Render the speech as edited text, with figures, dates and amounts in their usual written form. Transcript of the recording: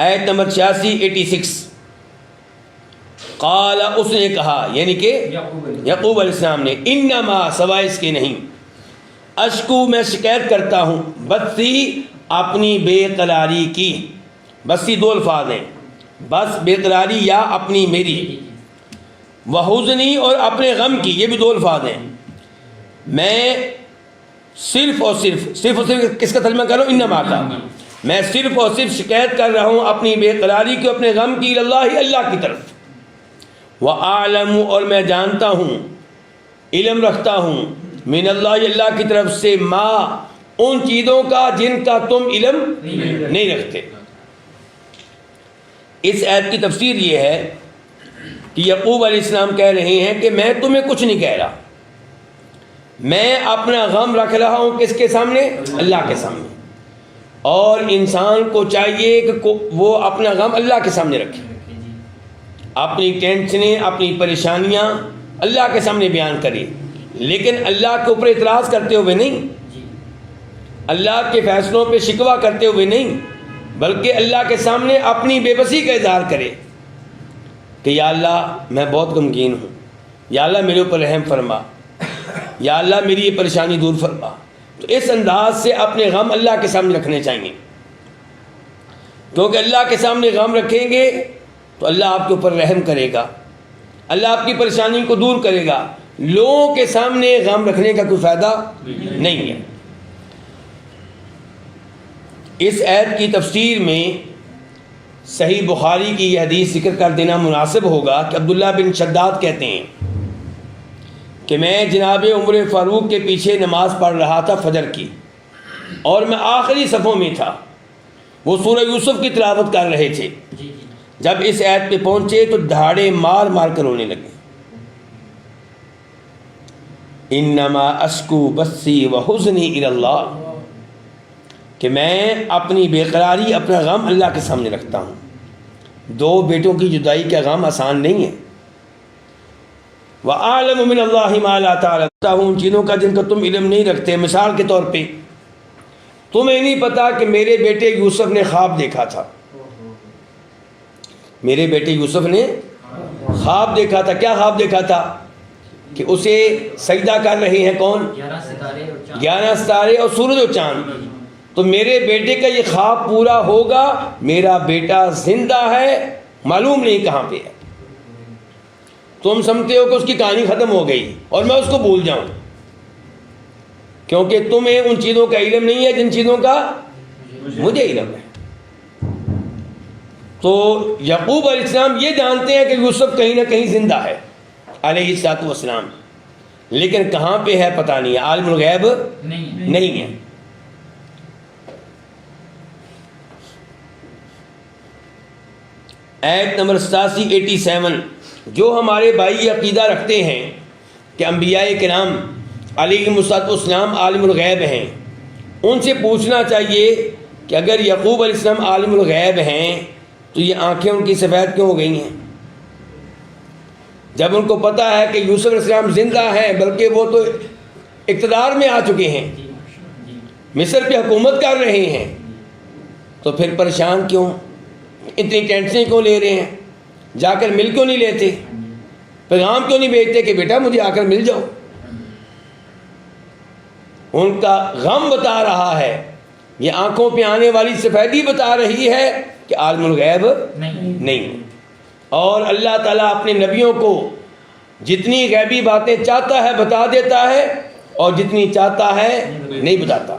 آیت نمبر 86 قال، اس نے کہا، یعنی کہ یعقوب علیہ السلام نے، انما سوائے اس کے نہیں، اشکو میں شکایت کرتا ہوں، بسی اپنی بے قراری کی. بسی دو الفاظ ہیں، بس بے قراری یا اپنی میری، وحزنی اور اپنے غم کی، یہ بھی دو الفاظ ہیں. میں صرف اور صرف کس کا ترجمہ کر رہا ہوں؟ انما کا. میں صرف اور صرف شکایت کر رہا ہوں اپنی بے قراری کی، اپنے غم کی، اللہ کی طرف. وَأَعْلَمُ، اور میں جانتا ہوں، علم رکھتا ہوں، من اللہ کی طرف سے، ما ان چیزوں کا جن کا تم علم نہیں رکھتے. اس آیت کی تفسیر یہ ہے کہ یعقوب علیہ السلام کہہ رہے ہیں کہ میں تمہیں کچھ نہیں کہہ رہا، میں اپنا غم رکھ رہا ہوں کس کے سامنے؟ اللہ کے سامنے. اور انسان کو چاہیے کہ وہ اپنا غم اللہ کے سامنے رکھے، اپنی ٹینشنیں، اپنی پریشانیاں اللہ کے سامنے بیان کرے، لیکن اللہ کے اوپر اعتراض کرتے ہوئے نہیں، اللہ کے فیصلوں پہ شکوہ کرتے ہوئے نہیں، بلکہ اللہ کے سامنے اپنی بے بسی کا اظہار کرے کہ یا اللہ میں بہت غمگین ہوں، یا اللہ میرے اوپر رحم فرما، یا اللہ میری یہ پریشانی دور فرما. تو اس انداز سے اپنے غم اللہ کے سامنے رکھنے چاہیے، کیونکہ اللہ کے سامنے غم رکھیں گے تو اللہ آپ کے اوپر رحم کرے گا، اللہ آپ کی پریشانی کو دور کرے گا. لوگوں کے سامنے غم رکھنے کا کوئی فائدہ نہیں ہے. اس آیت کی تفسیر میں صحیح بخاری کی یہ حدیث ذکر کر دینا مناسب ہوگا کہ عبداللہ بن شداد کہتے ہیں کہ میں جناب عمر فاروق کے پیچھے نماز پڑھ رہا تھا فجر کی، اور میں آخری صفوں میں تھا. وہ سورہ یوسف کی تلاوت کر رہے تھے. جب اس آیت پہ پہنچے تو دھاڑے مار مار کر رونے لگے. انما اشکو بسی وحزنی الی اللہ، کہ میں اپنی بے قراری، اپنا غم اللہ کے سامنے رکھتا ہوں. دو بیٹوں کی جدائی کا غم آسان نہیں ہے. وَأَعْلَمُ مِنَ اللَّهِ مَا لَا تَعْلَمُونَ، ان چیزوں کا جن کا تم علم نہیں رکھتے. مثال کے طور پہ تمہیں نہیں پتا کہ میرے بیٹے یوسف نے خواب دیکھا تھا. میرے بیٹے یوسف نے خواب دیکھا تھا. کیا خواب دیکھا تھا؟ کہ اسے سجدہ کر رہے ہیں کون؟ 11 ستارے اور سورج و چاند. تو میرے بیٹے کا یہ خواب پورا ہوگا، میرا بیٹا زندہ ہے، معلوم نہیں کہاں پہ ہے. تم سمجھتے ہو کہ اس کی کہانی ختم ہو گئی اور میں اس کو بھول جاؤں، کیونکہ تمہیں ان چیزوں کا علم نہیں ہے جن چیزوں کا مجھے علم ہے. تو یعقوب علیہ السلام یہ جانتے ہیں کہ یوسف کہیں نہ کہیں زندہ ہے علیہ الصلوۃ والسلام، لیکن کہاں پہ ہے پتہ نہیں ہے، عالم الغیب نہیں ہے. آیت نمبر 87 جو ہمارے بھائی عقیدہ رکھتے ہیں کہ انبیاء کرام علیہم السلام عالم الغیب ہیں، ان سے پوچھنا چاہیے کہ اگر یعقوب علیہ السلام عالم الغیب ہیں تو یہ آنکھیں ان کی سفید کیوں ہو گئی ہیں؟ جب ان کو پتہ ہے کہ یوسف علیہ السلام زندہ ہیں، بلکہ وہ تو اقتدار میں آ چکے ہیں، مصر پہ حکومت کر رہے ہیں، تو پھر پریشان کیوں، اتنی ٹینشنیں کیوں لے رہے ہیں؟ جا کر مل کیوں نہیں لیتے؟ پیغام کیوں نہیں بھیجتے کہ بیٹا مجھے آ کر مل جاؤ؟ ان کا غم بتا رہا ہے، یہ آنکھوں پہ آنے والی سفیدی بتا رہی ہے کہ عالم الغیب نہیں. اور اللہ تعالیٰ اپنے نبیوں کو جتنی غیبی باتیں چاہتا ہے بتا دیتا ہے، اور جتنی چاہتا ہے نہیں بتاتا.